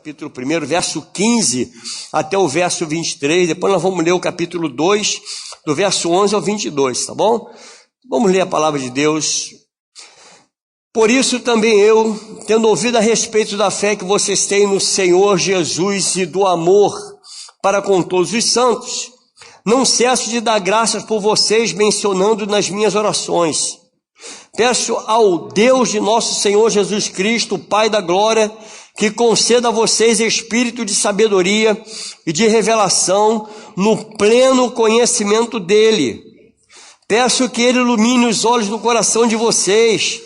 capítulo 1, verso 15 até o verso 23. Depois nós vamos ler o capítulo 2, do verso 11 ao 22, tá bom? Vamos ler a palavra de Deus. Por isso também eu, tendo ouvido a respeito da fé que vocês têm no Senhor Jesus e do amor para com todos os santos, não cesso de dar graças por vocês, mencionando nas minhas orações. Peço ao Deus de nosso Senhor Jesus Cristo, Pai da glória, que conceda a vocês espírito de sabedoria e de revelação no pleno conhecimento dele. Peço que ele ilumine os olhos do coração de vocês,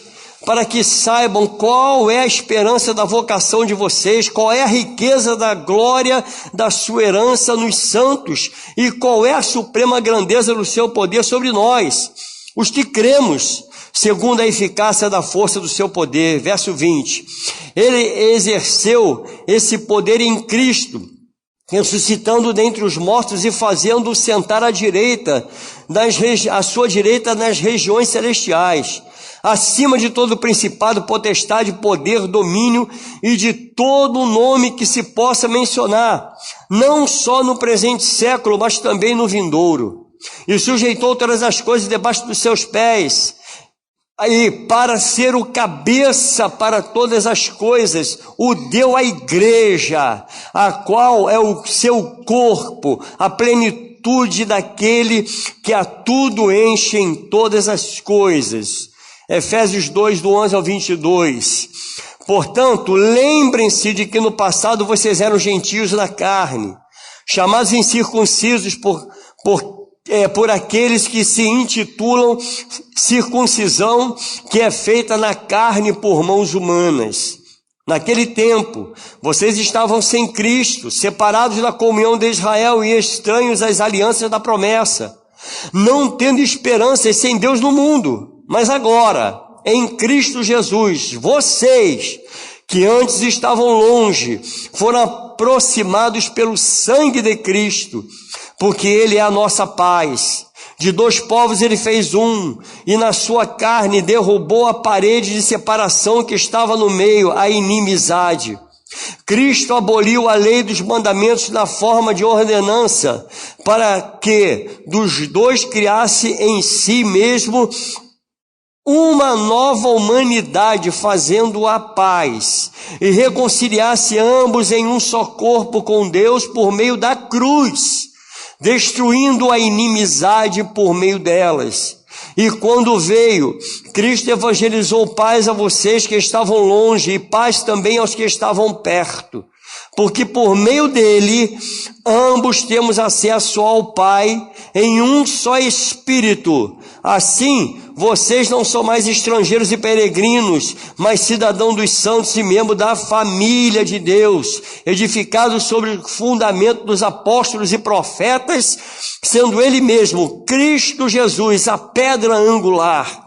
para que saibam qual é a esperança da vocação de vocês, qual é a riqueza da glória da sua herança nos santos e qual é a suprema grandeza do seu poder sobre nós, os que cremos, segundo a eficácia da força do seu poder. Verso 20. Ele exerceu esse poder em Cristo, ressuscitando dentre os mortos e fazendo-o sentar à sua direita nas regiões celestiais, acima de todo principado, potestade, poder, domínio e de todo nome que se possa mencionar, não só no presente século, mas também no vindouro. E sujeitou todas as coisas debaixo dos seus pés, aí, para ser o cabeça para todas as coisas, o deu à igreja, a qual é o seu corpo, a plenitude daquele que a tudo enche em todas as coisas. Efésios 2, do 11 ao 22. Portanto, lembrem-se de que no passado vocês eram gentios na carne, chamados incircuncisos por aqueles que se intitulam circuncisão, que é feita na carne por mãos humanas. Naquele tempo, vocês estavam sem Cristo, separados da comunhão de Israel e estranhos às alianças da promessa, não tendo esperança e sem Deus no mundo. Mas agora, em Cristo Jesus, vocês, que antes estavam longe, foram aproximados pelo sangue de Cristo, porque ele é a nossa paz. De dois povos ele fez um, e na sua carne derrubou a parede de separação que estava no meio, a inimizade. Cristo aboliu a lei dos mandamentos na forma de ordenança, para que dos dois criasse em si mesmo uma nova humanidade, fazendo a paz, e reconciliasse ambos em um só corpo com Deus por meio da cruz, destruindo a inimizade por meio delas. E quando veio, Cristo evangelizou paz a vocês que estavam longe e paz também aos que estavam perto, porque por meio dele ambos temos acesso ao Pai em um só Espírito. Assim, vocês não são mais estrangeiros e peregrinos, mas cidadãos dos santos e membros da família de Deus, edificados sobre o fundamento dos apóstolos e profetas, sendo ele mesmo, Cristo Jesus, a pedra angular.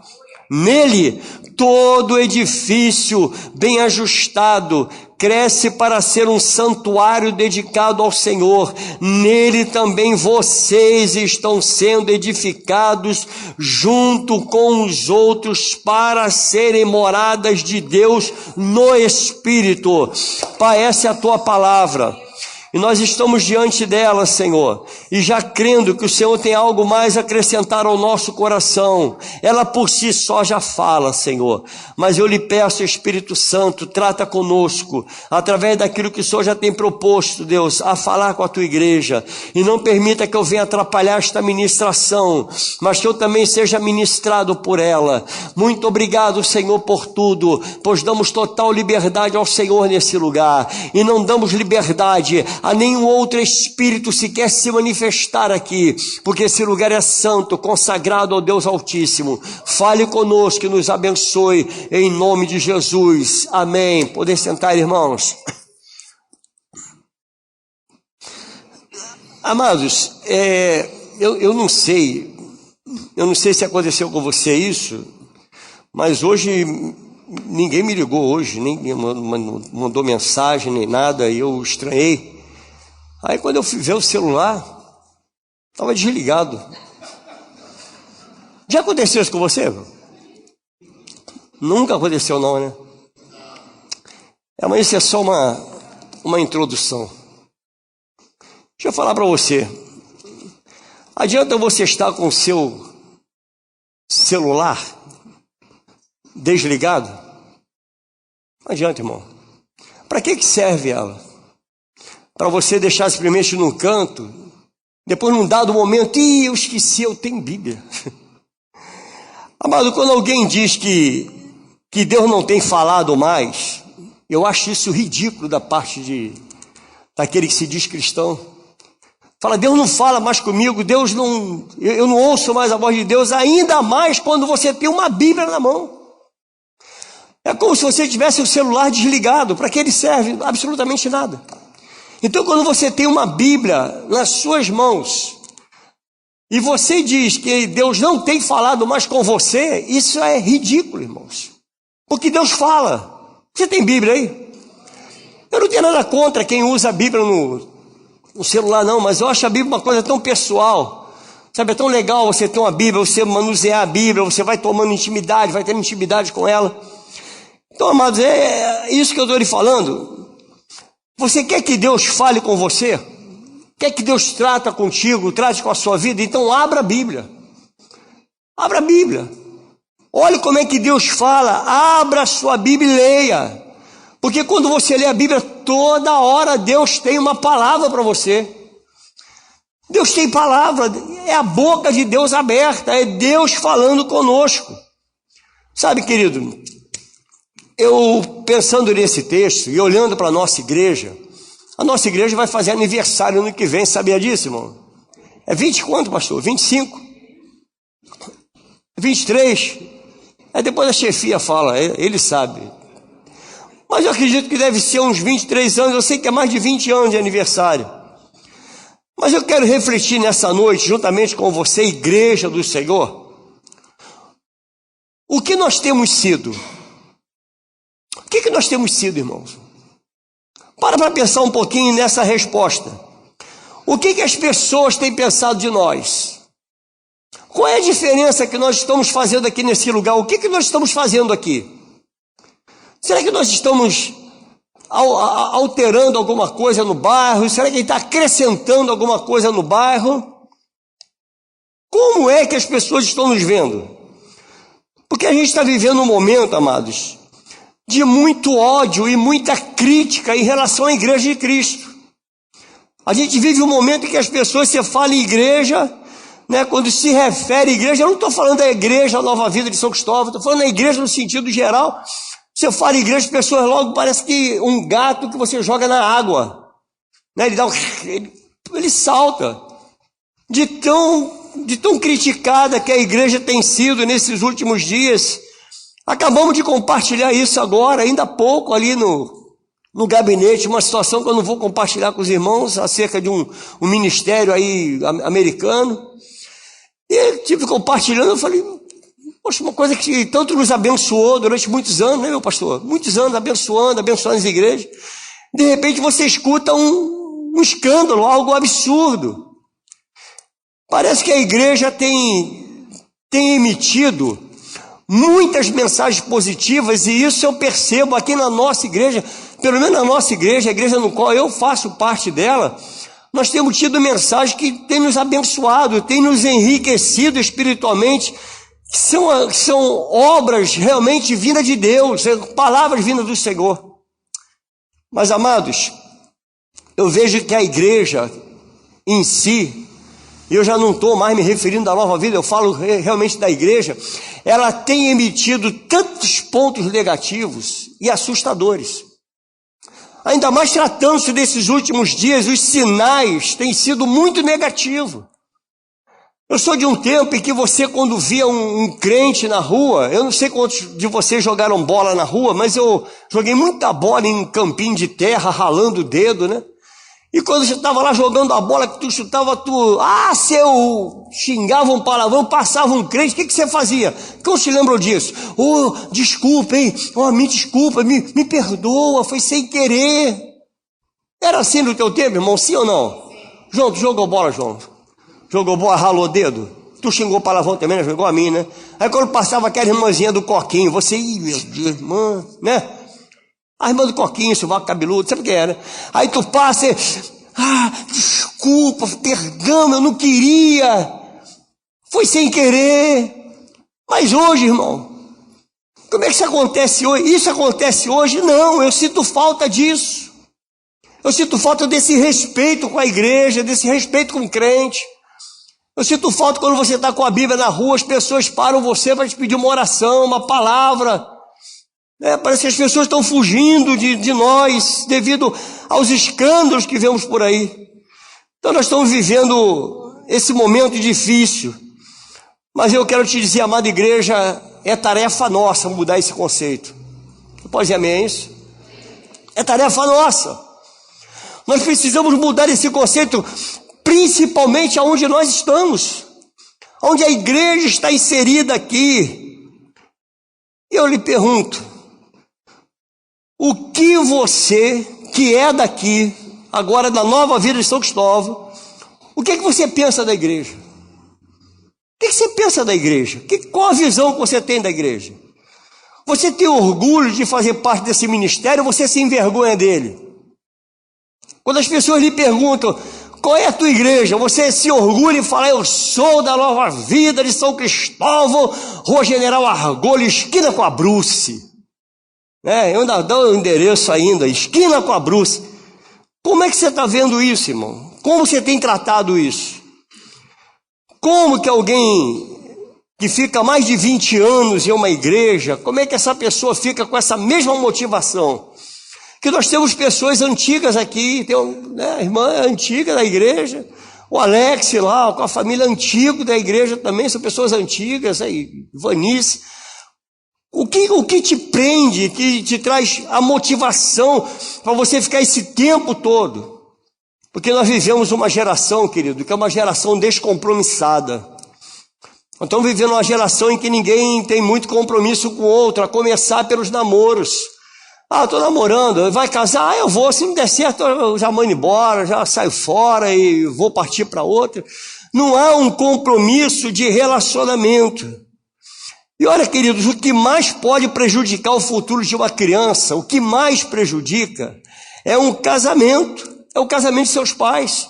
Nele, todo edifício bem ajustado cresce para ser um santuário dedicado ao Senhor. Nele também vocês estão sendo edificados junto com os outros para serem moradas de Deus no Espírito. Pai, essa é a tua palavra. E nós estamos diante dela, Senhor, e já crendo que o Senhor tem algo mais a acrescentar ao nosso coração. Ela por si só já fala, Senhor, mas eu lhe peço, Espírito Santo, trata conosco, através daquilo que o Senhor já tem proposto, Deus, a falar com a tua igreja, e não permita que eu venha atrapalhar esta ministração, mas que eu também seja ministrado por ela. Muito obrigado, Senhor, por tudo, pois damos total liberdade ao Senhor nesse lugar, e não damos liberdade a nenhum outro espírito sequer se manifestar aqui, porque esse lugar é santo, consagrado ao Deus Altíssimo. Fale conosco e nos abençoe, em nome de Jesus. Amém. Poder sentar, irmãos. Amados, eu não sei se aconteceu com você isso, mas hoje ninguém me ligou hoje, nem mandou mensagem, nem nada, e eu estranhei. Aí quando eu fui ver o celular, estava desligado. Já aconteceu isso com você? Nunca aconteceu não, né? Mas isso é só uma introdução. Deixa eu falar para você. Adianta você estar com o seu celular desligado? Não adianta, irmão. Para que serve ela? Para você deixar simplesmente num canto, depois num dado momento, eu esqueci, eu tenho Bíblia. Amado, quando alguém diz que Deus não tem falado mais, eu acho isso ridículo da parte daquele que se diz cristão. Fala, Deus não fala mais comigo, eu não ouço mais a voz de Deus, ainda mais quando você tem uma Bíblia na mão. É como se você tivesse o celular desligado. Para que ele serve? Absolutamente nada. Então, quando você tem uma Bíblia nas suas mãos, e você diz que Deus não tem falado mais com você, isso é ridículo, irmãos. Porque Deus fala. Você tem Bíblia aí? Eu não tenho nada contra quem usa a Bíblia no celular, não, mas eu acho a Bíblia uma coisa tão pessoal. Sabe, é tão legal você ter uma Bíblia, você manusear a Bíblia, você vai tomando intimidade, vai tendo intimidade com ela. Então, amados, é isso que eu estou lhe falando. Você quer que Deus fale com você? Quer que Deus trate contigo, trate com a sua vida? Então abra a Bíblia. Abra a Bíblia. Olhe como é que Deus fala. Abra a sua Bíblia e leia. Porque quando você lê a Bíblia, toda hora Deus tem uma palavra para você. Deus tem palavra, é a boca de Deus aberta, é Deus falando conosco. Sabe, querido, eu pensando nesse texto e olhando para a nossa igreja vai fazer aniversário no que vem, sabia disso, irmão? É 20 quanto, pastor? 25? 23? Depois a chefia fala, ele sabe. Mas eu acredito que deve ser uns 23 anos, eu sei que é mais de 20 anos de aniversário. Mas eu quero refletir nessa noite, juntamente com você, igreja do Senhor, o que nós temos sido? O que nós temos sido, irmãos? Para pensar um pouquinho nessa resposta. O que as pessoas têm pensado de nós? Qual é a diferença que nós estamos fazendo aqui nesse lugar? O que nós estamos fazendo aqui? Será que nós estamos alterando alguma coisa no bairro? Será que está acrescentando alguma coisa no bairro? Como é que as pessoas estão nos vendo? Porque a gente está vivendo um momento, amados, de muito ódio e muita crítica em relação à igreja de Cristo. A gente vive um momento em que as pessoas, se falam em igreja, né, quando se refere à igreja, eu não estou falando da igreja Nova Vida de São Cristóvão, estou falando da igreja no sentido geral. Você fala em igreja, as pessoas logo parece que um gato que você joga na água, né? Ele salta de tão criticada que a igreja tem sido nesses últimos dias. Acabamos de compartilhar isso agora, ainda há pouco ali no gabinete, uma situação que eu não vou compartilhar com os irmãos acerca de um ministério aí americano. E eu estive compartilhando, eu falei, poxa, uma coisa que tanto nos abençoou durante muitos anos, né, meu pastor? Muitos anos abençoando as igrejas. De repente você escuta um escândalo, algo absurdo. Parece que a igreja tem emitido muitas mensagens positivas, e isso eu percebo aqui na nossa igreja, pelo menos na nossa igreja, a igreja no qual eu faço parte dela, nós temos tido mensagens que têm nos abençoado, têm nos enriquecido espiritualmente, que são obras realmente vindas de Deus, palavras vindas do Senhor. Mas, amados, eu vejo que a igreja em si, eu já não estou mais me referindo à Nova Vida, eu falo realmente da igreja, ela tem emitido tantos pontos negativos e assustadores. Ainda mais tratando-se desses últimos dias, os sinais têm sido muito negativos. Eu sou de um tempo em que você, quando via um crente na rua, eu não sei quantos de vocês jogaram bola na rua, mas eu joguei muita bola em campinho de terra, ralando o dedo, né? E quando você estava lá jogando a bola, que tu chutava, se eu xingava um palavrão, passava um crente, o que você fazia? Quem se lembrou disso? Desculpa, hein? Me desculpa, me perdoa, foi sem querer. Era assim no teu tempo, irmão, sim ou não? João, tu jogou bola, João? Jogou bola, ralou o dedo? Tu xingou palavrão também, né? Jogou a mim, né? Aí quando passava aquela irmãzinha do coquinho, você, meu Deus, irmã, né? A irmã do Coquinho, sovaco cabeludo, sabe o que é, né? Aí tu passa e... desculpa, perdão, eu não queria. Foi sem querer. Mas hoje, irmão, como é que isso acontece hoje? Isso acontece hoje? Não, eu sinto falta disso. Eu sinto falta desse respeito com a igreja, desse respeito com o crente. Eu sinto falta quando você está com a Bíblia na rua, as pessoas param você para te pedir uma oração, uma palavra. Parece que as pessoas estão fugindo de nós devido aos escândalos que vemos por aí. Então nós estamos vivendo esse momento difícil. Mas eu quero te dizer, amada igreja, é tarefa nossa mudar esse conceito. Você pode dizer amém a isso? É tarefa nossa. Nós precisamos mudar esse conceito, principalmente aonde nós estamos, onde a igreja está inserida aqui. Eu lhe pergunto, o que você, que é daqui, agora da Nova Vida de São Cristóvão, o que você pensa da igreja? O que você pensa da igreja? Qual a visão que você tem da igreja? Você tem orgulho de fazer parte desse ministério ou você se envergonha dele? Quando as pessoas lhe perguntam, qual é a tua igreja? Você se orgulha e fala, eu sou da Nova Vida de São Cristóvão, Rua General Argolho, esquina com a Bruce. Eu ainda dou o endereço ainda, esquina com a Bruce. Como é que você está vendo isso, irmão? Como você tem tratado isso? Como que alguém que fica mais de 20 anos em uma igreja, como é que essa pessoa fica com essa mesma motivação? Que nós temos pessoas antigas aqui, tem a irmã antiga da igreja, o Alex lá, com a família antiga da igreja também, são pessoas antigas, aí, Vanice. O que te prende, que te traz a motivação para você ficar esse tempo todo? Porque nós vivemos uma geração, querido, que é uma geração descompromissada. Nós estamos vivendo uma geração em que ninguém tem muito compromisso com o outro, a começar pelos namoros. Estou namorando, vai casar? Eu vou, se não der certo eu já mando embora, já saio fora e vou partir para outra. Não há um compromisso de relacionamento. E olha, queridos, o que mais pode prejudicar o futuro de uma criança, o que mais prejudica é um casamento, é o casamento de seus pais.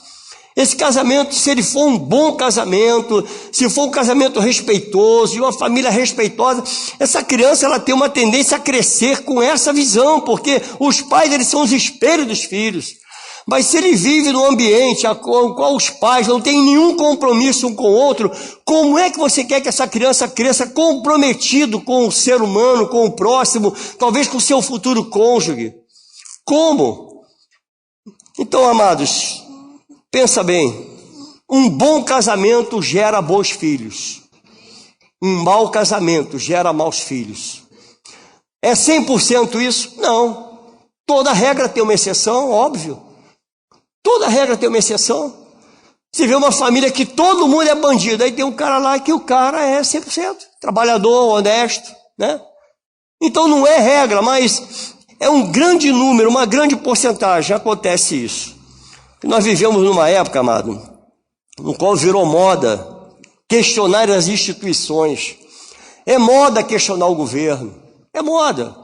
Esse casamento, se ele for um bom casamento, se for um casamento respeitoso, de uma família respeitosa, essa criança ela tem uma tendência a crescer com essa visão, porque os pais eles são os espelhos dos filhos. Mas se ele vive num ambiente a qual os pais não têm nenhum compromisso um com o outro, como é que você quer que essa criança cresça comprometido com o ser humano, com o próximo, talvez com o seu futuro cônjuge? Como? Então, amados, pensa bem, um bom casamento gera bons filhos. Um mau casamento gera maus filhos. É 100% isso? Não. Toda regra tem uma exceção, óbvio. Toda regra tem uma exceção. Você vê uma família que todo mundo é bandido, aí tem um cara lá que o cara é 100%, trabalhador, honesto, né? Então não é regra, mas é um grande número, uma grande porcentagem, acontece isso. Nós vivemos numa época, amado, no qual virou moda questionar as instituições. É moda questionar o governo, é moda.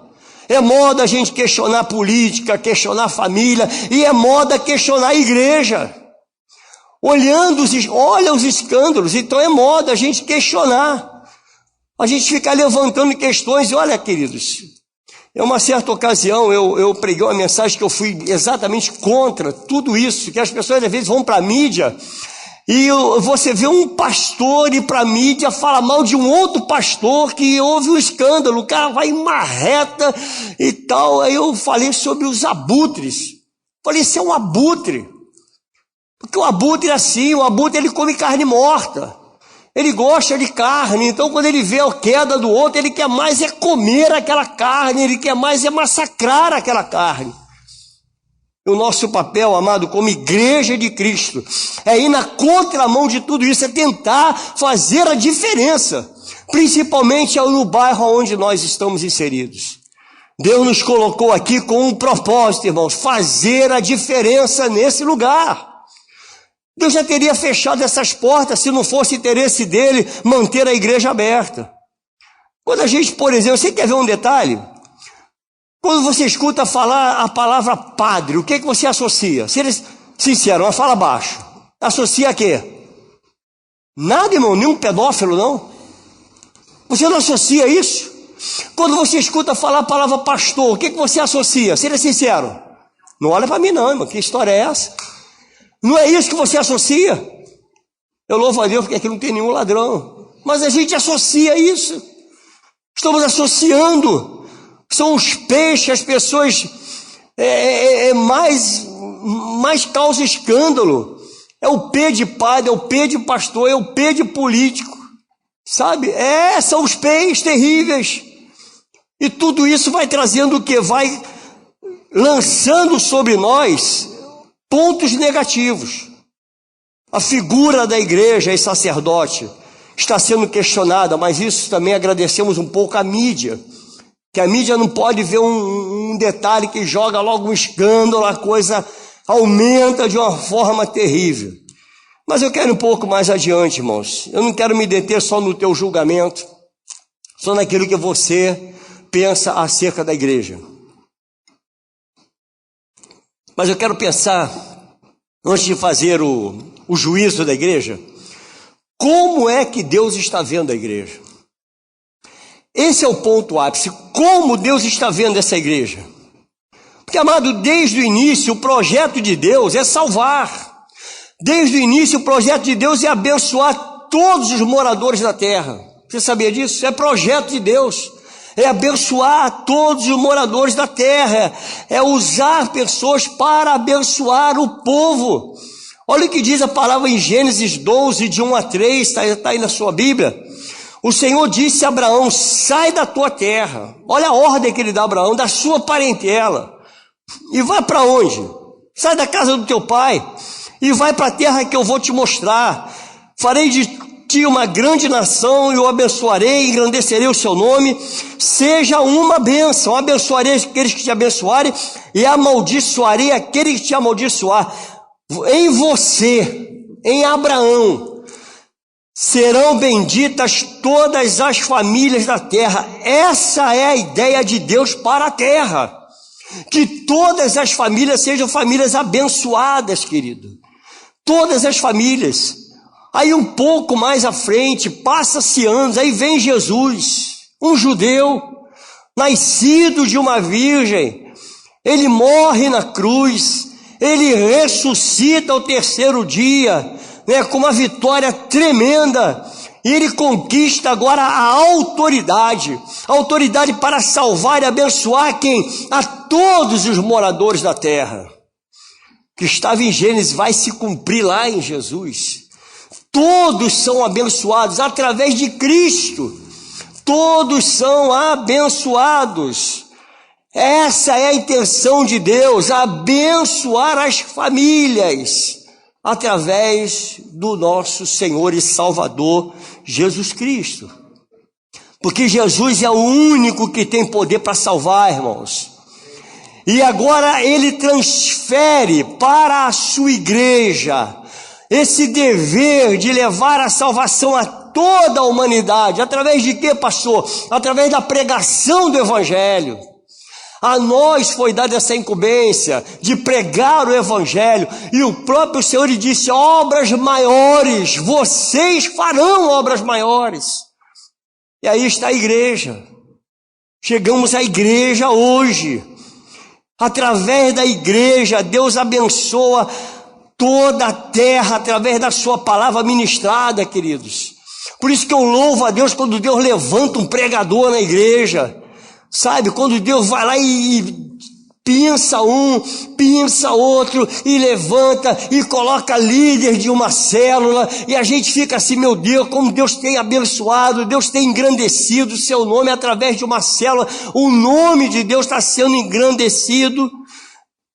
É moda a gente questionar a política, questionar a família, e é moda questionar a igreja. Olha os escândalos, então é moda a gente questionar. A gente ficar levantando questões, e olha, queridos, em uma certa ocasião eu preguei uma mensagem que eu fui exatamente contra tudo isso, que as pessoas às vezes vão para a mídia, e você vê um pastor ir para a mídia falar mal de um outro pastor que houve um escândalo, o cara vai em marreta e tal. Aí eu falei sobre os abutres. Falei, isso é um abutre. Porque o abutre é assim, o abutre ele come carne morta. Ele gosta de carne, então quando ele vê a queda do outro, ele quer mais é comer aquela carne, ele quer mais é massacrar aquela carne. O nosso papel, amado, como igreja de Cristo, é ir na contramão de tudo isso, é tentar fazer a diferença, principalmente no bairro onde nós estamos inseridos. Deus nos colocou aqui com um propósito, irmãos, fazer a diferença nesse lugar. Deus já teria fechado essas portas se não fosse interesse dele manter a igreja aberta. Quando a gente, por exemplo, você quer ver um detalhe? Quando você escuta falar a palavra padre, o que você associa? Seja sincero, mas fala baixo. Associa a quê? Nada, irmão, nenhum pedófilo, não. Você não associa isso? Quando você escuta falar a palavra pastor, o que você associa? Seja sincero. Não olha para mim não, irmão, que história é essa? Não é isso que você associa? Eu louvo a Deus porque aqui não tem nenhum ladrão. Mas a gente associa isso. Estamos associando. São os peixes, as pessoas mais causa escândalo. É o P de padre, é o P de pastor, é o P de político. Sabe? São os P's terríveis. E tudo isso vai trazendo o que? Vai lançando sobre nós pontos negativos. A figura da igreja e sacerdote está sendo questionada, mas isso também agradecemos um pouco à mídia, que a mídia não pode ver um detalhe que joga logo um escândalo, a coisa aumenta de uma forma terrível. Mas eu quero ir um pouco mais adiante, irmãos. Eu não quero me deter só no teu julgamento, só naquilo que você pensa acerca da igreja. Mas eu quero pensar, antes de fazer o juízo da igreja, como é que Deus está vendo a igreja? Esse é o ponto ápice. Como Deus está vendo essa igreja? Porque, amado, desde o início, o projeto de Deus é salvar. Desde o início, o projeto de Deus é abençoar todos os moradores da terra. Você sabia disso? É projeto de Deus. É abençoar todos os moradores da terra. É usar pessoas para abençoar o povo. Olha o que diz a palavra em Gênesis 12, de 1 a 3, está aí na sua Bíblia. O Senhor disse a Abraão: sai da tua terra. Olha a ordem que ele dá a Abraão, da sua parentela. E vai para onde? Sai da casa do teu pai e vai para a terra que eu vou te mostrar. Farei de ti uma grande nação e o abençoarei, engrandecerei o seu nome. Seja uma bênção. Abençoarei aqueles que te abençoarem e amaldiçoarei aquele que te amaldiçoar. Em você, em Abraão, serão benditas todas as famílias da terra. Essa é a ideia de Deus para a terra. Que todas as famílias sejam famílias abençoadas, querido. Todas as famílias. Aí um pouco mais à frente, passa-se anos, aí vem Jesus, um judeu, nascido de uma virgem. Ele morre na cruz, ele ressuscita ao terceiro dia, com uma vitória tremenda. E ele conquista agora a autoridade para salvar e abençoar quem? A todos os moradores da terra. Que estava em Gênesis vai se cumprir lá em Jesus. Todos são abençoados através de Cristo. Todos são abençoados. Essa é a intenção de Deus, abençoar as famílias através do nosso Senhor e Salvador Jesus Cristo. Porque Jesus é o único que tem poder para salvar, irmãos. E agora ele transfere para a sua igreja esse dever de levar a salvação a toda a humanidade. Através de quê, pastor? Através da pregação do Evangelho. A nós foi dada essa incumbência de pregar o Evangelho, e o próprio Senhor lhe disse: obras maiores, vocês farão obras maiores. E aí está a igreja. Chegamos à igreja hoje. Através da igreja, Deus abençoa toda a terra através da sua palavra ministrada, queridos. Por isso que eu louvo a Deus quando Deus levanta um pregador na igreja. Sabe, quando Deus vai lá e pinça um, pinça outro, e levanta e coloca líder de uma célula, e a gente fica assim: meu Deus, como Deus tem abençoado, Deus tem engrandecido o seu nome através de uma célula. O nome de Deus está sendo engrandecido.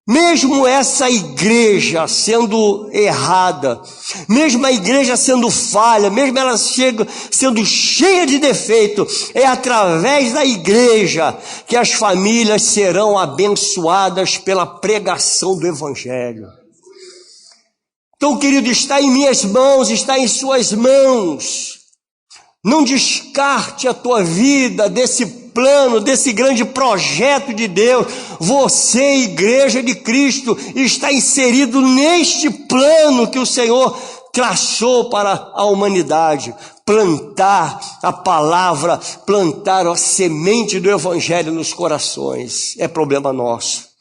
Mesmo essa igreja sendo errada, mesmo a igreja sendo falha, mesmo ela sendo cheia de defeito, é através da igreja que as famílias serão abençoadas pela pregação do Evangelho. Então, querido, está em minhas mãos, está em suas mãos. Não descarte a tua vida desse plano, desse grande projeto de Deus. Você, igreja de Cristo, está inserido neste plano que o Senhor traçou para a humanidade. Plantar a palavra, plantar a semente do Evangelho nos corações. É problema nosso.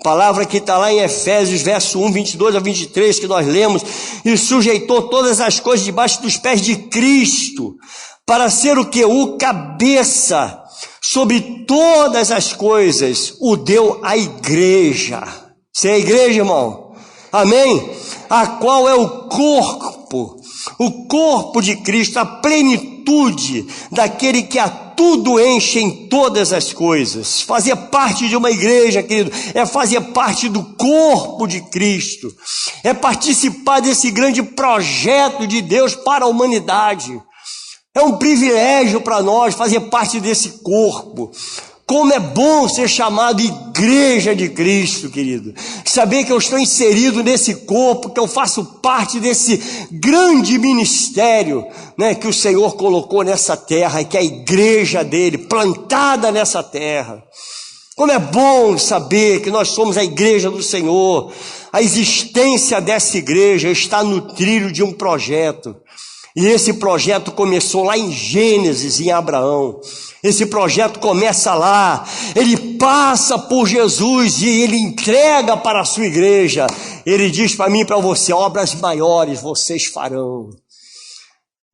Palavra que está lá em Efésios, verso 1, 22 a 23, que nós lemos, e sujeitou todas as coisas debaixo dos pés de Cristo, para ser o que? O cabeça sobre todas as coisas, o deu à igreja. Você é a igreja, irmão? Amém? A qual é o corpo de Cristo, a plenitude daquele que a tudo enche em todas as coisas. Fazer parte de uma igreja, querido, é fazer parte do corpo de Cristo, é participar desse grande projeto de Deus para a humanidade. É um privilégio para nós fazer parte desse corpo. Como é bom ser chamado igreja de Cristo, querido. Saber que eu estou inserido nesse corpo, que eu faço parte desse grande ministério, né, que o Senhor colocou nessa terra, e que é a igreja dele, plantada nessa terra. Como é bom saber que nós somos a igreja do Senhor. A existência dessa igreja está no trilho de um projeto. E esse projeto começou lá em Gênesis, em Abraão. Esse projeto começa lá, ele passa por Jesus e ele entrega para a sua igreja. Ele diz para mim e para você: obras maiores vocês farão.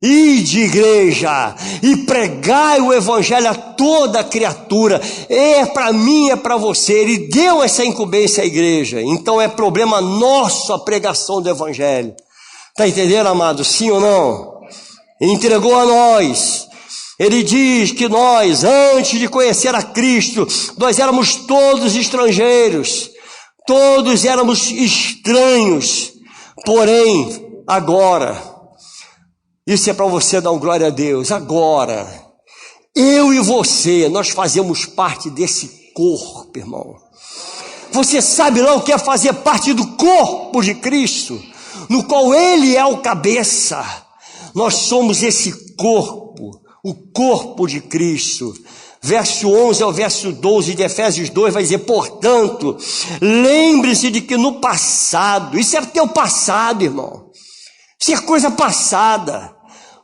Ide, igreja, e pregai o evangelho a toda criatura. É para mim, é para você. Ele deu essa incumbência à igreja. Então é problema nosso a pregação do evangelho. Está entendendo, amado? Sim ou não? Ele entregou a nós. Ele diz que nós, antes de conhecer a Cristo, nós éramos todos estrangeiros, todos éramos estranhos. Porém, agora, isso é para você dar glória a Deus, agora, eu e você, nós fazemos parte desse corpo, irmão. Você sabe lá o que é fazer parte do corpo de Cristo, no qual Ele é o cabeça. Nós somos esse corpo, o corpo de Cristo. Verso 11 ao verso 12 de Efésios 2 vai dizer: portanto, lembre-se de que no passado, isso é teu passado, irmão, isso é coisa passada.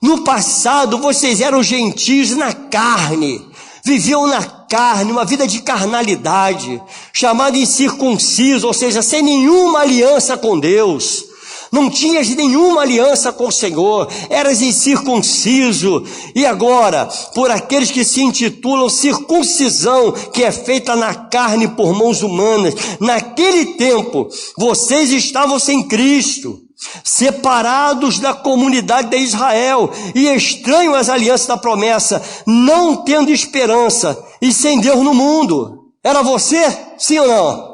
No passado vocês eram gentios na carne, viviam na carne, uma vida de carnalidade, chamado incircunciso, ou seja, sem nenhuma aliança com Deus. Não tinhas nenhuma aliança com o Senhor, eras incircunciso. E agora, por aqueles que se intitulam circuncisão, que é feita na carne por mãos humanas, naquele tempo, vocês estavam sem Cristo, separados da comunidade de Israel e estranhos às alianças da promessa, não tendo esperança e sem Deus no mundo. Era você? Sim ou não?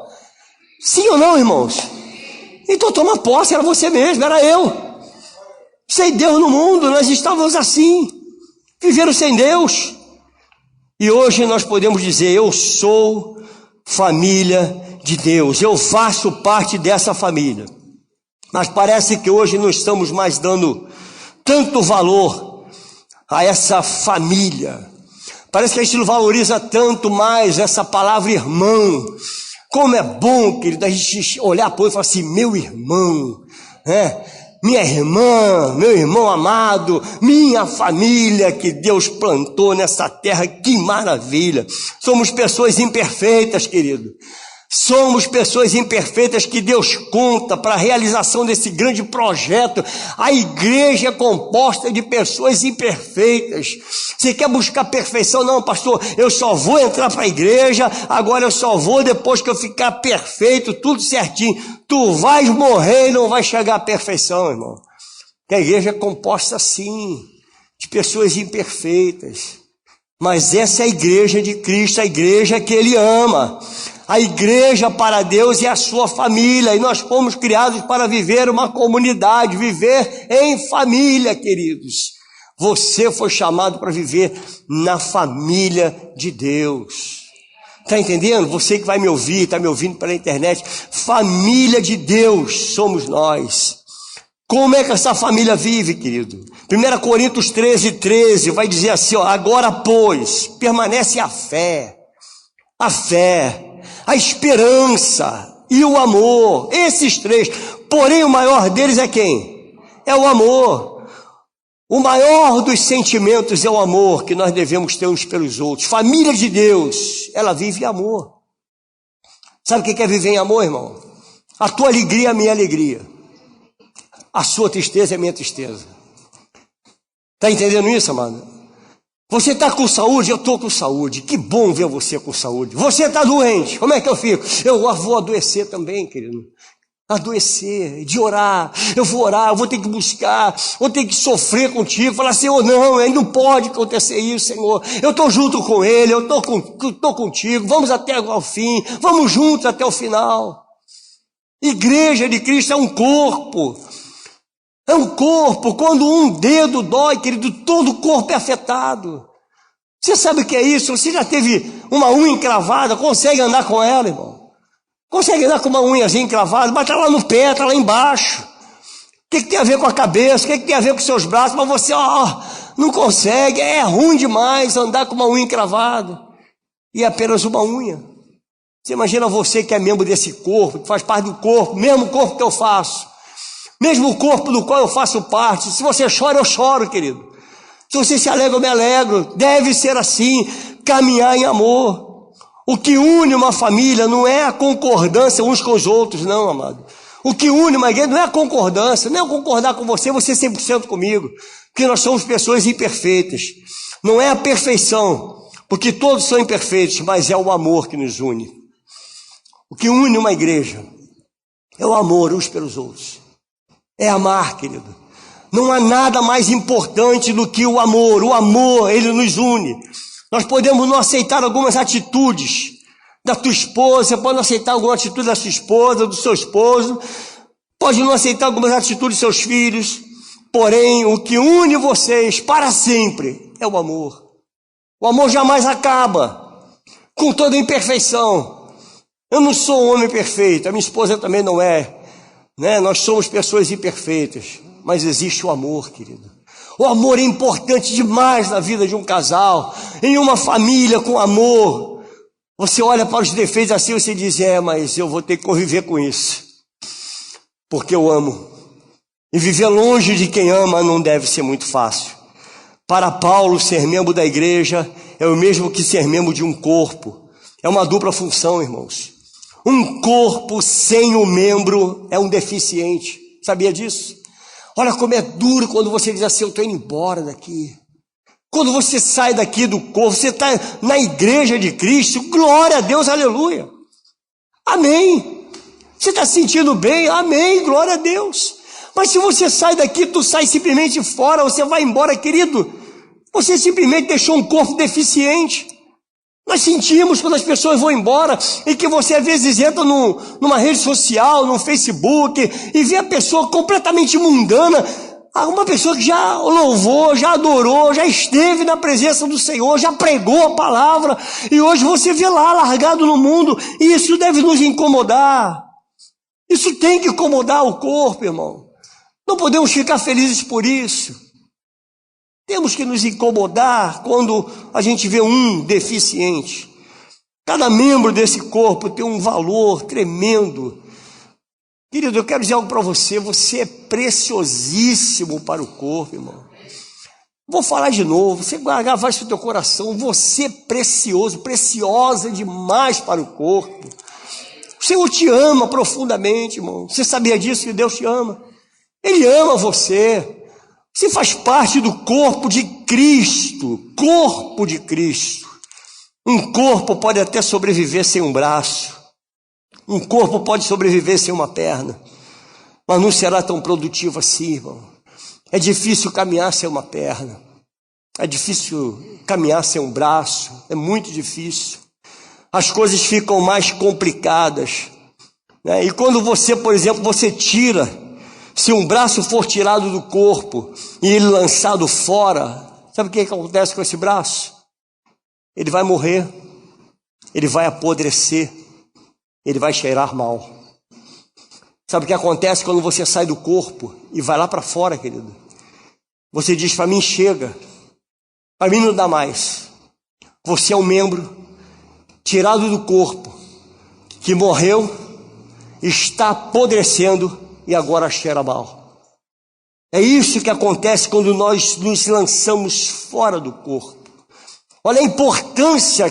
Sim ou não, irmãos? Então toma posse, era você mesmo, era eu. Sem Deus no mundo, nós estávamos assim, vivendo sem Deus. E hoje nós podemos dizer: eu sou família de Deus, eu faço parte dessa família. Mas parece que hoje não estamos mais dando tanto valor a essa família. Parece que a gente não valoriza tanto mais essa palavra irmão. Como é bom, querido, a gente olhar para o outro e falar assim: meu irmão, minha irmã, meu irmão amado, minha família que Deus plantou nessa terra, que maravilha. Somos pessoas imperfeitas, querido. Somos pessoas imperfeitas que Deus conta para a realização desse grande projeto. A igreja é composta de pessoas imperfeitas. Você quer buscar perfeição? Não, pastor, eu só vou entrar para a igreja, agora eu só vou depois que eu ficar perfeito, tudo certinho. Tu vais morrer e não vai chegar à perfeição, irmão. Porque a igreja é composta assim, de pessoas imperfeitas. Mas essa é a igreja de Cristo, a igreja que Ele ama. A igreja para Deus é a sua família, e nós fomos criados para viver uma comunidade, viver em família, queridos. Você foi chamado para viver na família de Deus. Está entendendo? Você que vai me ouvir, está me ouvindo pela internet, família de Deus somos nós. Como é que essa família vive, querido? 1 Coríntios 13 vai dizer assim, ó, agora, pois, permanece a fé, a esperança e o amor, esses três. Porém, o maior deles é quem? É o amor. O maior dos sentimentos é o amor que nós devemos ter uns pelos outros. Família de Deus, ela vive em amor. Sabe o que é viver em amor, irmão? A tua alegria é a minha alegria. A sua tristeza é a minha tristeza. Está entendendo isso, amado? Você está com saúde? Eu estou com saúde. Que bom ver você com saúde. Você está doente? Como é que eu fico? Eu vou adoecer também, querido. Adoecer, de orar. Eu vou orar, eu vou ter que buscar, vou ter que sofrer contigo. Falar, Senhor, não, não pode acontecer isso, Senhor. Eu estou junto com Ele, eu estou contigo. Vamos até o fim, vamos juntos até o final. Igreja de Cristo é um corpo. É um corpo. Quando um dedo dói, querido, todo o corpo é afetado. Você sabe o que é isso? Você já teve uma unha encravada? Consegue andar com ela, irmão? Consegue andar com uma unhazinha encravada? Mas está lá no pé, está lá embaixo. O que tem a ver com a cabeça? O que tem a ver com os seus braços? Mas você, não consegue. É ruim demais andar com uma unha encravada. E é apenas uma unha. Você imagina você que é membro desse corpo, que faz parte do corpo, mesmo corpo que eu faço. Mesmo o corpo do qual eu faço parte. Se você chora, eu choro, querido. Se você se alegra, eu me alegro. Deve ser assim, caminhar em amor. O que une uma família não é a concordância uns com os outros, não, amado. O que une uma igreja não é a concordância, não é eu concordar com você 100% comigo. Porque nós somos pessoas imperfeitas. Não é a perfeição, porque todos são imperfeitos, mas é o amor que nos une. O que une uma igreja é o amor uns pelos outros. É amar, querido. Não há nada mais importante do que o amor. O amor, ele nos une. Nós podemos não aceitar algumas atitudes da tua esposa, você pode não aceitar alguma atitude da sua esposa, do seu esposo, pode não aceitar algumas atitudes dos seus filhos, porém, o que une vocês para sempre é o amor. O amor jamais acaba, com toda imperfeição. Eu não sou um homem perfeito, a minha esposa também não é, né? Nós somos pessoas imperfeitas, mas existe o amor, querido. O amor é importante demais na vida de um casal, em uma família com amor. Você olha para os defeitos assim e você diz, mas eu vou ter que conviver com isso, porque eu amo. E viver longe de quem ama não deve ser muito fácil. Para Paulo, ser membro da igreja é o mesmo que ser membro de um corpo. É uma dupla função, irmãos. Um corpo sem um membro é um deficiente. Sabia disso? Olha como é duro quando você diz assim, eu estou indo embora daqui. Quando você sai daqui do corpo, você está na igreja de Cristo, glória a Deus, aleluia. Amém. Você está se sentindo bem? Amém, glória a Deus. Mas se você sai daqui, tu sai simplesmente fora, você vai embora, querido, você simplesmente deixou um corpo deficiente. Nós sentimos quando as pessoas vão embora e que você às vezes entra numa rede social, no Facebook e vê a pessoa completamente mundana, uma pessoa que já louvou, já adorou, já esteve na presença do Senhor, já pregou a palavra e hoje você vê lá largado no mundo e isso deve nos incomodar. Isso tem que incomodar o corpo, irmão. Não podemos ficar felizes por isso. Temos que nos incomodar quando a gente vê um deficiente. Cada membro desse corpo tem um valor tremendo. Querido, eu quero dizer algo para você. Você é preciosíssimo para o corpo, irmão. Vou falar de novo. Você grava isso no teu coração. Você é precioso, preciosa demais para o corpo. O Senhor te ama profundamente, irmão. Você sabia disso, que Deus te ama? Ele ama você. Você faz parte do corpo de Cristo, corpo de Cristo. Um corpo pode até sobreviver sem um braço, um corpo pode sobreviver sem uma perna, mas não será tão produtivo assim, irmão. É difícil caminhar sem uma perna, é difícil caminhar sem um braço, é muito difícil. As coisas ficam mais complicadas, né? E quando você, por exemplo, você tira, se um braço for tirado do corpo e ele lançado fora, sabe o que acontece com esse braço? Ele vai morrer, ele vai apodrecer, ele vai cheirar mal. Sabe o que acontece quando você sai do corpo e vai lá para fora, querido? Você diz: para mim chega, para mim não dá mais. Você é um membro tirado do corpo, que morreu, está apodrecendo e agora cheira mal. É isso que acontece quando nós nos lançamos fora do corpo. Olha a importância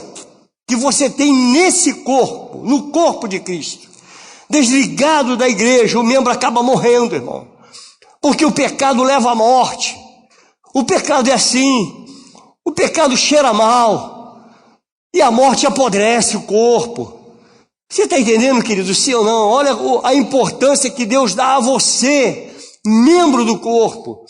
que você tem nesse corpo, no corpo de Cristo. Desligado da igreja, o membro acaba morrendo, irmão. Porque o pecado leva à morte. O pecado é assim. O pecado cheira mal. E a morte apodrece o corpo. Você está entendendo, querido? Sim ou não? Olha a importância que Deus dá a você, membro do corpo.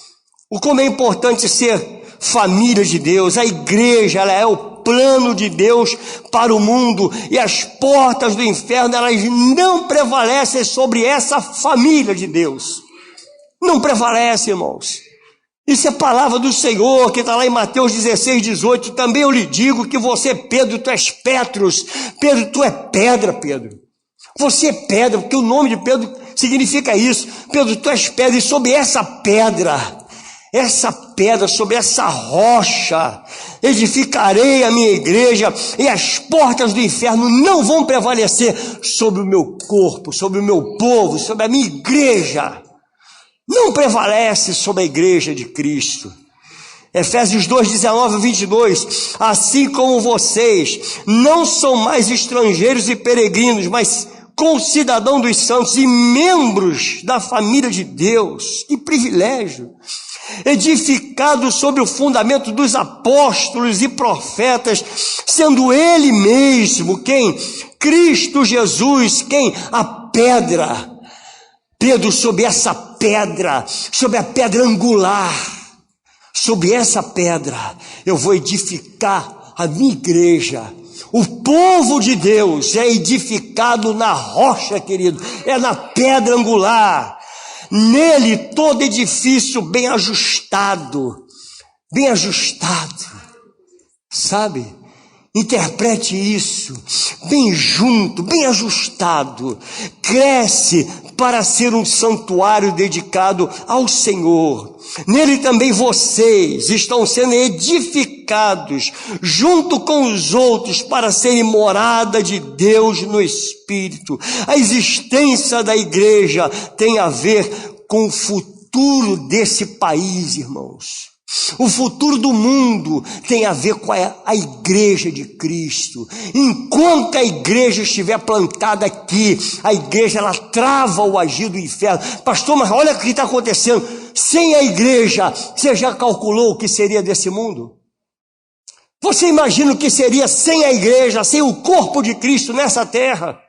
O como é importante ser família de Deus. A igreja, ela é o plano de Deus para o mundo, e as portas do inferno, elas não prevalecem sobre essa família de Deus. Não prevalece, irmãos. Isso é palavra do Senhor, que está lá em Mateus 16, 18. Também eu lhe digo que você, Pedro, tu és Petros. Pedro, tu é pedra, Pedro. Você é pedra, porque o nome de Pedro significa isso. Pedro, tu és pedra, e sobre essa pedra, sobre essa rocha, edificarei a minha igreja, e as portas do inferno não vão prevalecer sobre o meu corpo, sobre o meu povo, sobre a minha igreja. Não prevalece sobre a igreja de Cristo. Efésios 2, 19 e 22. Assim como vocês não são mais estrangeiros e peregrinos, mas concidadãos dos santos e membros da família de Deus. Que privilégio! Edificado sobre o fundamento dos apóstolos e profetas, sendo Ele mesmo quem? Cristo Jesus, quem? A pedra. Pedro, sobre essa pedra, sobre a pedra angular, sobre essa pedra, eu vou edificar a minha igreja. O povo de Deus é edificado na rocha, querido, é na pedra angular. Nele todo edifício bem ajustado, sabe? Interprete isso, bem junto, bem ajustado, cresce para ser um santuário dedicado ao Senhor. Nele também vocês estão sendo edificados junto com os outros para serem morada de Deus no Espírito. A existência da igreja tem a ver com o futuro desse país, irmãos. O futuro do mundo tem a ver com a igreja de Cristo. Enquanto a igreja estiver plantada aqui, a igreja, ela trava o agir do inferno. Pastor, mas olha o que está acontecendo. Sem a igreja, você já calculou o que seria desse mundo? Você imagina o que seria sem a igreja, sem o corpo de Cristo nessa terra?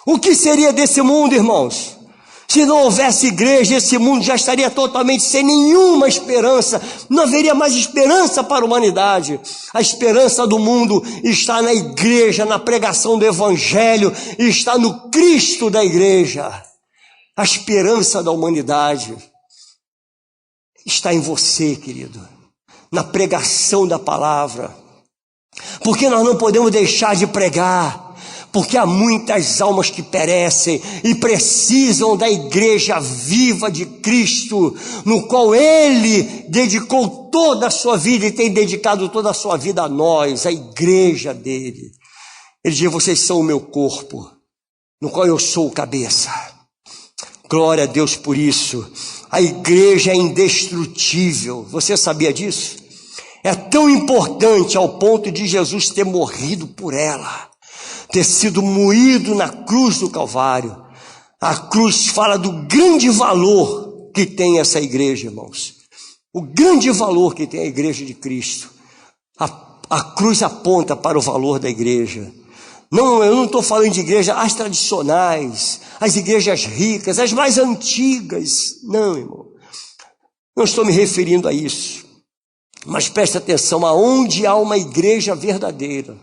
O que seria desse mundo, irmãos? Se não houvesse igreja, esse mundo já estaria totalmente sem nenhuma esperança. Não haveria mais esperança para a humanidade. A esperança do mundo está na igreja, na pregação do evangelho, está no Cristo da igreja. A esperança da humanidade está em você, querido, na pregação da palavra. Porque nós não podemos deixar de pregar. Porque há muitas almas que perecem e precisam da igreja viva de Cristo, no qual Ele dedicou toda a sua vida e tem dedicado toda a sua vida a nós, a igreja dele. Ele diz: vocês são o meu corpo, no qual eu sou o cabeça. Glória a Deus por isso. A igreja é indestrutível. Você sabia disso? É tão importante ao ponto de Jesus ter morrido por ela, ter sido moído na cruz do Calvário. A cruz fala do grande valor que tem essa igreja, irmãos. O grande valor que tem a igreja de Cristo. A cruz aponta para o valor da igreja. Não, eu não estou falando de igrejas as tradicionais, as igrejas ricas, as mais antigas. Não, irmão. Não estou me referindo a isso. Mas preste atenção, aonde há uma igreja verdadeira,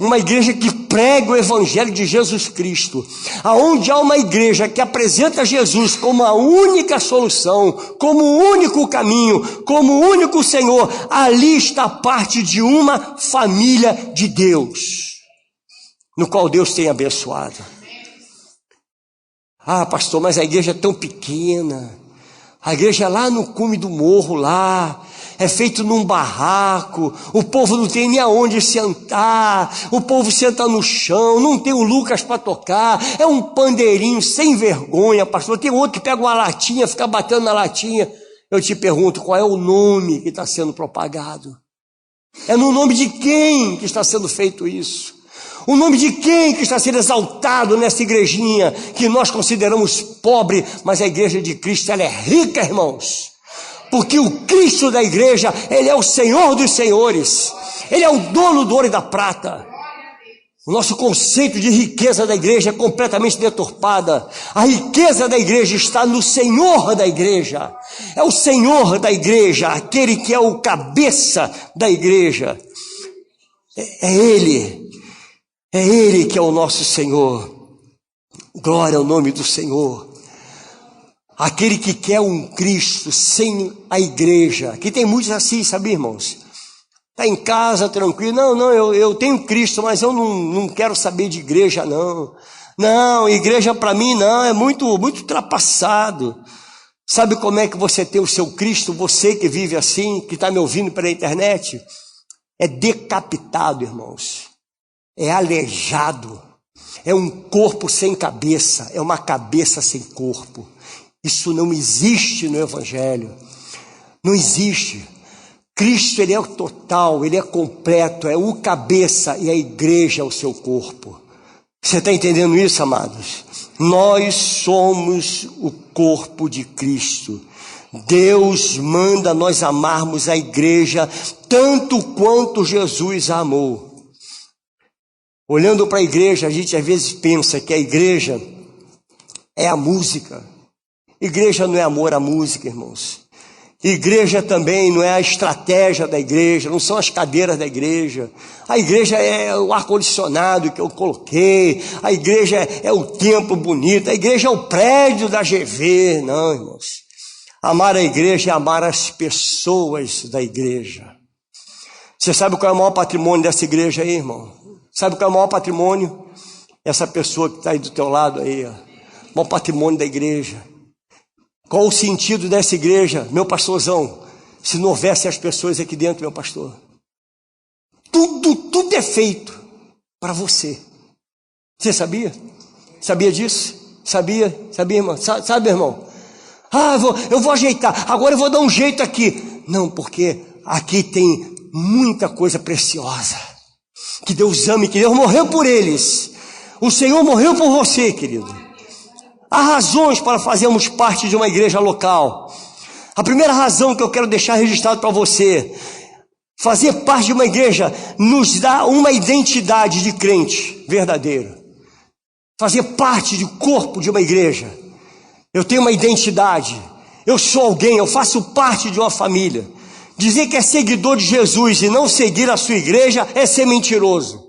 uma igreja que prega o evangelho de Jesus Cristo, aonde há uma igreja que apresenta Jesus como a única solução, como o único caminho, como o único Senhor, ali está parte de uma família de Deus, no qual Deus tem abençoado. Ah, pastor, mas a igreja é tão pequena. A igreja é lá no cume do morro, lá. É feito num barraco. O povo não tem nem aonde sentar. O povo senta no chão. Não tem o Lucas para tocar. É um pandeirinho sem vergonha, pastor. Tem outro que pega uma latinha, fica batendo na latinha. Eu te pergunto, qual é o nome que está sendo propagado? É no nome de quem que está sendo feito isso? O nome de quem que está sendo exaltado nessa igrejinha que nós consideramos pobre, mas a igreja de Cristo, ela é rica, irmãos. Porque o Cristo da igreja, Ele é o Senhor dos senhores. Ele é o dono do ouro e da prata. O nosso conceito de riqueza da igreja é completamente deturpada. A riqueza da igreja está no Senhor da igreja. É o Senhor da igreja, aquele que é o cabeça da igreja. É Ele. É Ele que é o nosso Senhor. Glória ao nome do Senhor. Aquele que quer um Cristo sem a igreja. Que tem muitos assim, sabe, irmãos? Está em casa, tranquilo. Não, eu tenho Cristo, mas eu não quero saber de igreja, não. Não, igreja para mim não, é muito ultrapassado. Sabe como é que você tem o seu Cristo? Você que vive assim, que está me ouvindo pela internet? É decapitado, irmãos. É aleijado. É um corpo sem cabeça. É uma cabeça sem corpo. Isso não existe no Evangelho. Não existe. Cristo, Ele é o total, Ele é completo, é o cabeça e a igreja é o seu corpo. Você está entendendo isso, amados? Nós somos o corpo de Cristo. Deus manda nós amarmos a igreja tanto quanto Jesus a amou. Olhando para a igreja, a gente às vezes pensa que a igreja é a música. Igreja não é amor à música, irmãos. Igreja também não é a estratégia da igreja, não são as cadeiras da igreja. A igreja é o ar-condicionado que eu coloquei. A igreja é o templo bonito. A igreja é o prédio da GV. Não, irmãos. Amar a igreja é amar as pessoas da igreja. Você sabe qual é o maior patrimônio dessa igreja aí, irmão? Sabe qual é o maior patrimônio? Essa pessoa que está aí do teu lado aí, ó. O maior patrimônio da igreja. Qual o sentido dessa igreja, meu pastorzão? Se não houvesse as pessoas aqui dentro, meu pastor. Tudo é feito para você. Você sabia? Sabia disso? Sabia, irmão? Sabe, irmão? Ah, eu vou ajeitar, agora eu vou dar um jeito aqui. Não, porque aqui tem muita coisa preciosa. Que Deus ama e que Deus morreu por eles. O Senhor morreu por você, querido. Há razões para fazermos parte de uma igreja local. A primeira razão que eu quero deixar registrado para você: fazer parte de uma igreja nos dá uma identidade de crente verdadeiro. Fazer parte do corpo de uma igreja. Eu tenho uma identidade. Eu sou alguém, eu faço parte de uma família. Dizer que é seguidor de Jesus e não seguir a sua igreja é ser mentiroso.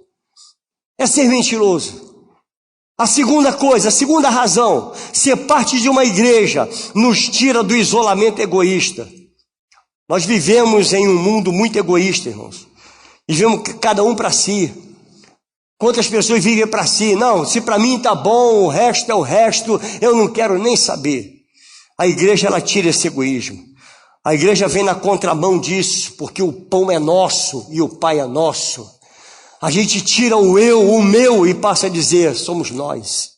É ser mentiroso. A segunda coisa, a segunda razão, ser parte de uma igreja nos tira do isolamento egoísta. Nós vivemos em um mundo muito egoísta, irmãos. Vivemos cada um para si. Quantas pessoas vivem para si? Não, se para mim está bom, o resto é o resto, eu não quero nem saber. A igreja, ela tira esse egoísmo. A igreja vem na contramão disso, porque o pão é nosso e o Pai é nosso. A gente tira o eu, o meu, e passa a dizer, somos nós.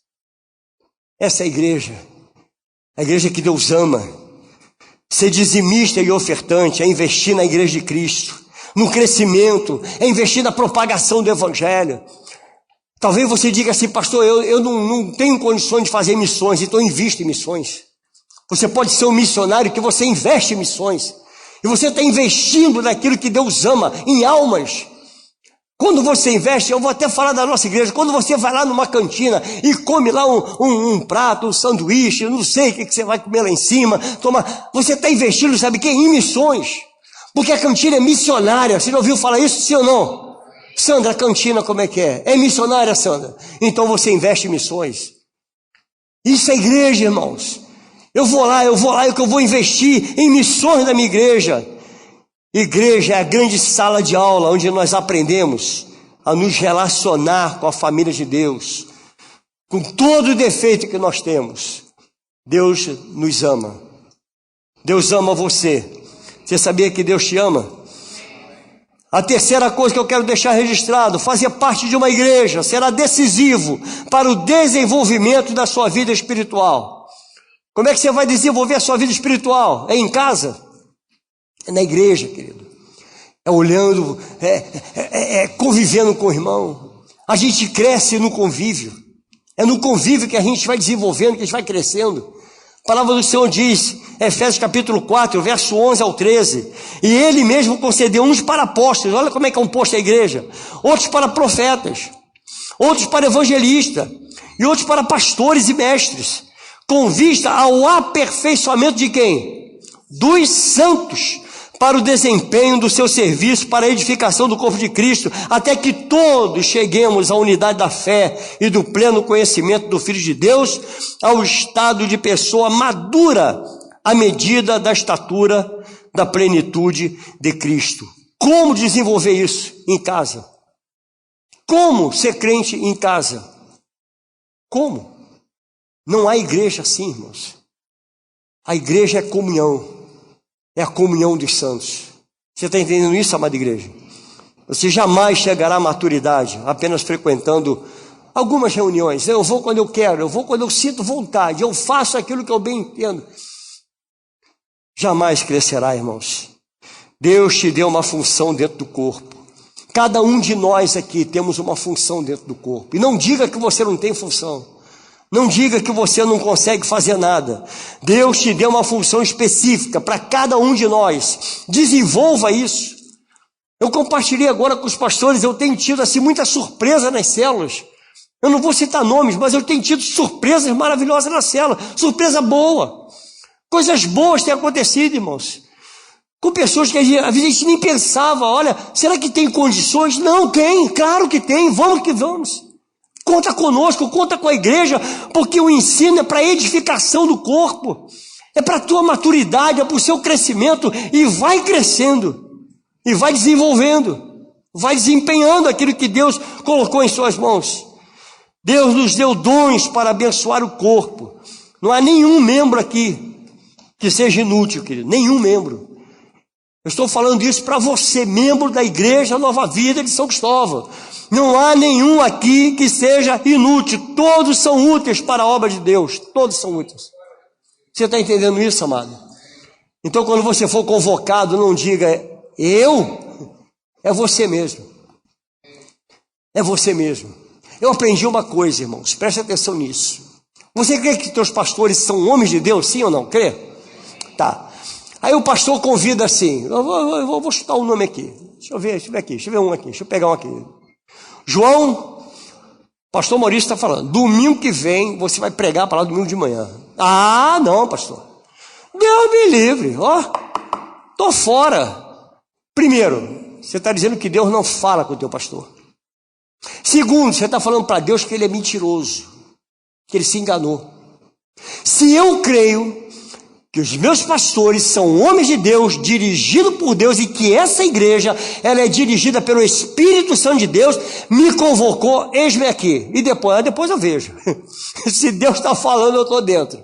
Essa é a igreja que Deus ama. Ser dizimista e ofertante é investir na igreja de Cristo, no crescimento, é investir na propagação do Evangelho. Talvez você diga assim, pastor, eu não tenho condições de fazer missões, então invista em missões. Você pode ser um missionário que você investe em missões. E você está investindo naquilo que Deus ama, em almas. Quando você investe, eu vou até falar da nossa igreja, quando você vai lá numa cantina e come lá um prato, um sanduíche, não sei o que você vai comer lá em cima, você está investindo, sabe o que? Em missões. Porque a cantina é missionária. Você já ouviu falar isso, sim ou não? Sandra, a cantina como é que é? É missionária, Sandra. Então você investe em missões. Isso é igreja, irmãos. Eu vou lá, eu vou investir em missões da minha igreja. Igreja é a grande sala de aula onde nós aprendemos a nos relacionar com a família de Deus. com todo o defeito que nós temos, Deus nos ama. Deus ama você. Você sabia que Deus te ama? A terceira coisa que eu quero deixar registrado: fazer parte de uma igreja será decisivo para o desenvolvimento da sua vida espiritual. Como é que você vai desenvolver a sua vida espiritual? É em casa? É na igreja, querido. É olhando, convivendo com o irmão. A gente cresce no convívio. É no convívio que a gente vai desenvolvendo, que a gente vai crescendo. A palavra do Senhor diz, Efésios capítulo 4, verso 11 ao 13, e Ele mesmo concedeu uns para apóstolos, olha como é composta a igreja, outros para profetas, outros para evangelistas, e outros para pastores e mestres, com vista ao aperfeiçoamento de quem? Dos santos, para o desempenho do seu serviço, para a edificação do corpo de Cristo, até que todos cheguemos à unidade da fé e do pleno conhecimento do Filho de Deus, ao estado de pessoa madura, à medida da estatura da plenitude de Cristo. Como desenvolver isso? Em casa. Como ser crente em casa? Como? Não há igreja assim, irmãos. A igreja é comunhão. É a comunhão dos santos. Você está entendendo isso, amada igreja? Você jamais chegará à maturidade apenas frequentando algumas reuniões. Eu vou quando eu quero, eu vou quando eu sinto vontade, eu faço aquilo que eu bem entendo. Jamais crescerá, irmãos. Deus te deu uma função dentro do corpo. Cada um de nós aqui temos uma função dentro do corpo. E não diga que você não tem função. Não diga que você não consegue fazer nada. Deus te deu uma função específica para cada um de nós. Desenvolva isso. Eu compartilhei agora com os pastores, eu tenho tido assim muita surpresa nas células. Eu não vou citar nomes, mas eu tenho tido surpresas maravilhosas na célula. Surpresa boa. Coisas boas têm acontecido, irmãos. Com pessoas que às vezes a gente nem pensava, olha, será que tem condições? Não, tem, claro que tem, vamos que vamos. Conta conosco, conta com a igreja, porque o ensino é para a edificação do corpo, é para a tua maturidade, é para o seu crescimento, e vai crescendo, e vai desenvolvendo, vai desempenhando aquilo que Deus colocou em suas mãos. Deus nos deu dons para abençoar o corpo. Não há nenhum membro aqui que seja inútil, querido, nenhum membro. Eu estou falando isso para você, membro da Igreja Nova Vida de São Cristóvão. Não há nenhum aqui que seja inútil. Todos são úteis para a obra de Deus. Todos são úteis. Você está entendendo isso, amado? Então, quando você for convocado, não diga eu. É você mesmo. É você mesmo. Eu aprendi uma coisa, irmãos. Preste atenção nisso. Você crê que teus pastores são homens de Deus? Sim ou não? Crê? Tá. Aí o pastor convida assim, eu vou chutar um nome aqui, deixa eu ver um aqui, deixa eu pegar um aqui. João, pastor Maurício está falando, domingo que vem você vai pregar a palavra domingo de manhã. Ah, não, pastor, Deus me livre, estou fora. Primeiro, você está dizendo que Deus não fala com o teu pastor. Segundo, você está falando para Deus que ele é mentiroso, que ele se enganou. Se eu creio que os meus pastores são homens de Deus, dirigidos por Deus, e que essa igreja, ela é dirigida pelo Espírito Santo de Deus, me convocou, eis-me aqui, e depois eu vejo, se Deus está falando, eu estou dentro.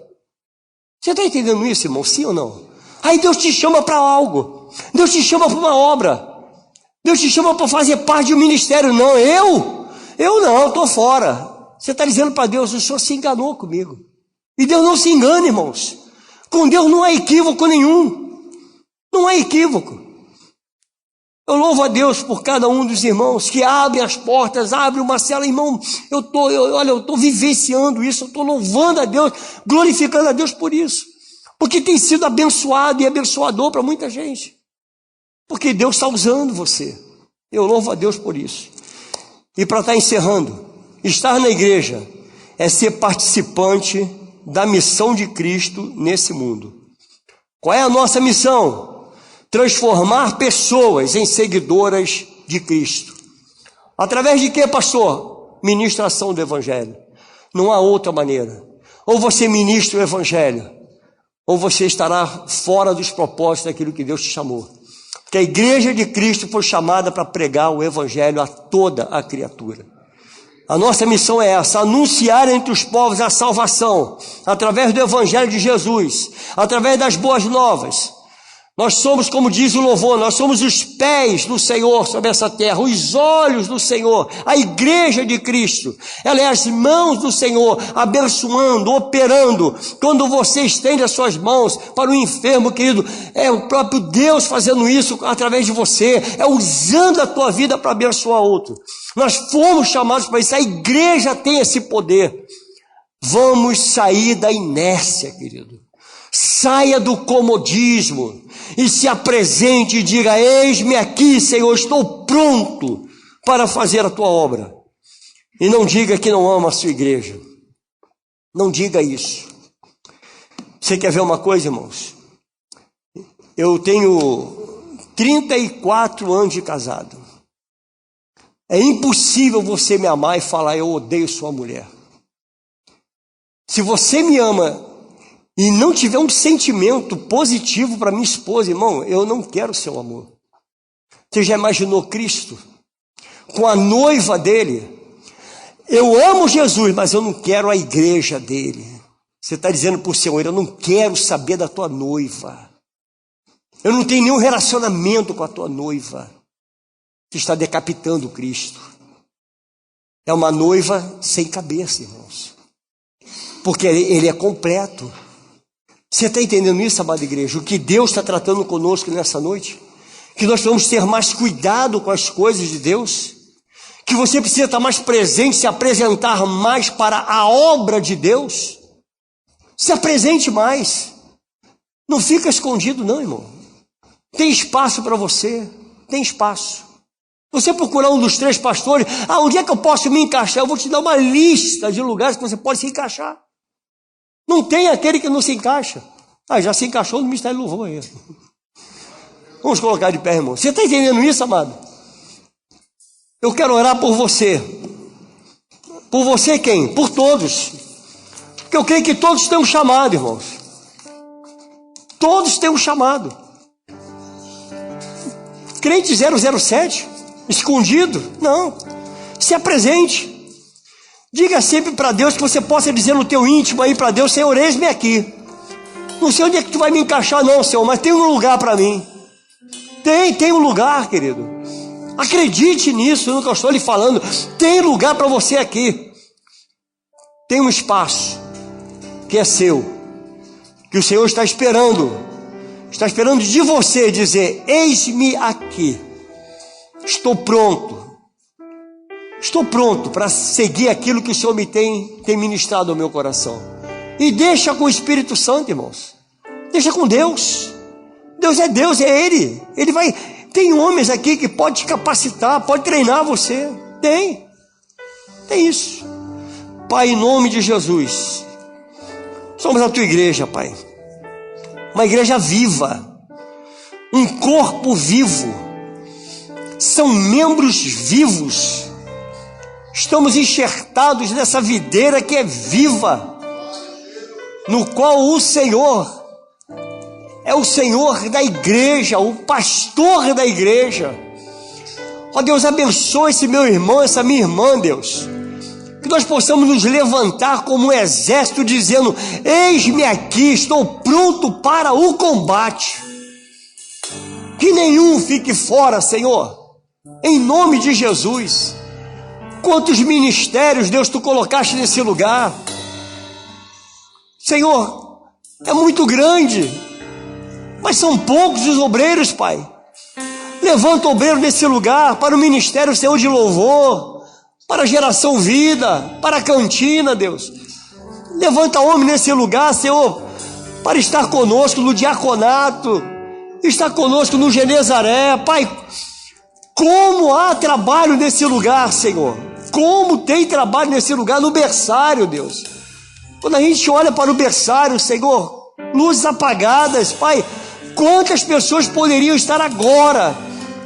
Você está entendendo isso, irmão? Sim ou não? Aí Deus te chama para algo, Deus te chama para uma obra, Deus te chama para fazer parte de um ministério. Não, eu não, estou fora. Você está dizendo para Deus, o Senhor se enganou comigo, e Deus não se engana, irmãos. Com Deus não há equívoco nenhum. Não há equívoco. Eu louvo a Deus por cada um dos irmãos que abrem as portas, abrem uma cela. Irmão, eu estou vivenciando isso, eu estou louvando a Deus, glorificando a Deus por isso. Porque tem sido abençoado e abençoador para muita gente. Porque Deus está usando você. Eu louvo a Deus por isso. E para estar encerrando, estar na igreja é ser participante da missão de Cristo nesse mundo. Qual é a nossa missão? Transformar pessoas em seguidoras de Cristo. Através de quê, pastor? Ministração do Evangelho. Não há outra maneira. Ou você ministra o Evangelho, ou você estará fora dos propósitos daquilo que Deus te chamou. Porque a igreja de Cristo foi chamada para pregar o Evangelho a toda a criatura. A nossa missão é essa: anunciar entre os povos a salvação, através do Evangelho de Jesus, através das boas novas. Nós somos, como diz o louvor, nós somos os pés do Senhor sobre essa terra, os olhos do Senhor, a igreja de Cristo. Ela é as mãos do Senhor, abençoando, operando. Quando você estende as suas mãos para o enfermo, querido, é o próprio Deus fazendo isso através de você, é usando a tua vida para abençoar outro. Nós fomos chamados para isso, a igreja tem esse poder. Vamos sair da inércia, querido. Saia do comodismo e se apresente e diga: eis-me aqui, Senhor, estou pronto para fazer a tua obra. E não diga que não ama a sua igreja. Não diga isso. Você quer ver uma coisa, irmãos? Eu tenho 34 anos de casado. É impossível você me amar e falar: eu odeio sua mulher. Se você me ama e não tiver um sentimento positivo para minha esposa, irmão, eu não quero seu amor. Você já imaginou Cristo com a noiva dele? Eu amo Jesus, mas eu não quero a igreja dele. Você está dizendo para o Senhor: eu não quero saber da tua noiva. Eu não tenho nenhum relacionamento com a tua noiva. Você está decapitando Cristo. É uma noiva sem cabeça, irmãos. Porque ele é completo. Você está entendendo isso, amada igreja? O que Deus está tratando conosco nessa noite? Que nós vamos ter mais cuidado com as coisas de Deus? Que você precisa estar mais presente, se apresentar mais para a obra de Deus? Se apresente mais. Não fica escondido não, irmão. Tem espaço para você. Tem espaço. Você procurar um dos 3 pastores: onde é que eu posso me encaixar? Eu vou te dar uma lista de lugares que você pode se encaixar. Não tem aquele que não se encaixa. Já se encaixou no Ministério do Louvor aí. Vamos colocar de pé, irmão. Você está entendendo isso, amado? Eu quero orar por você. Por você quem? Por todos. Porque eu creio que todos têm um chamado, irmãos. Todos têm um chamado. Crente 007, escondido? Não. Se apresente. Diga sempre para Deus, que você possa dizer no teu íntimo aí para Deus: Senhor, eis-me aqui. Não sei onde é que tu vai me encaixar não, Senhor, mas tem um lugar para mim. Tem um lugar, querido. Acredite nisso, no que eu estou lhe falando. Tem lugar para você aqui. Tem um espaço que é seu, que o Senhor está esperando de você dizer: eis-me aqui. Estou pronto para seguir aquilo que o Senhor me tem ministrado ao meu coração. E deixa com o Espírito Santo, irmãos. Deixa com Deus. Deus, é Ele. Ele vai. Tem homens aqui que pode te capacitar, pode treinar você. Tem isso. Pai, em nome de Jesus, somos a tua igreja, Pai. Uma igreja viva, um corpo vivo. São membros vivos. Estamos enxertados nessa videira que é viva, no qual o Senhor é o Senhor da igreja, o pastor da igreja. Ó Deus, abençoa esse meu irmão, essa minha irmã, Deus. Que nós possamos nos levantar como um exército dizendo: eis-me aqui, estou pronto para o combate. Que nenhum fique fora, Senhor, em nome de Jesus. Quantos ministérios, Deus, tu colocaste nesse lugar, Senhor, é muito grande, mas são poucos os obreiros, Pai. Levanta obreiro nesse lugar para o ministério, Senhor, de louvor, para a geração vida, para a cantina, Deus. Levanta homem nesse lugar, Senhor, para estar conosco no diaconato, estar conosco no Genezaré, Pai. Como há trabalho nesse lugar, Senhor. Como tem trabalho nesse lugar, no berçário, Deus. Quando a gente olha para o berçário, Senhor, luzes apagadas, Pai, quantas pessoas poderiam estar agora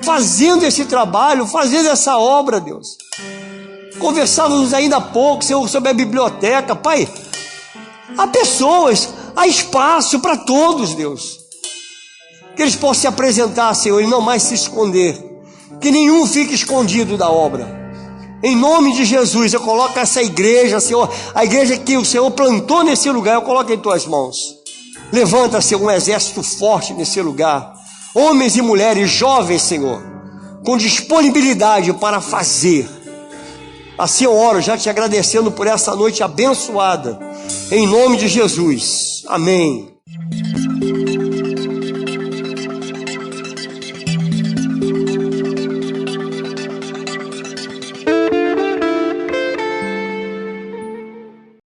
fazendo esse trabalho, fazendo essa obra, Deus. Conversávamos ainda há pouco, Senhor, sobre a biblioteca, Pai. Há pessoas, há espaço para todos, Deus. Que eles possam se apresentar, Senhor, e não mais se esconder. Que nenhum fique escondido da obra. Em nome de Jesus, eu coloco essa igreja, Senhor, a igreja que o Senhor plantou nesse lugar, eu coloco em tuas mãos. Levanta, Senhor, um exército forte nesse lugar. Homens e mulheres, jovens, Senhor, com disponibilidade para fazer. Assim eu oro, já te agradecendo por essa noite abençoada. Em nome de Jesus. Amém.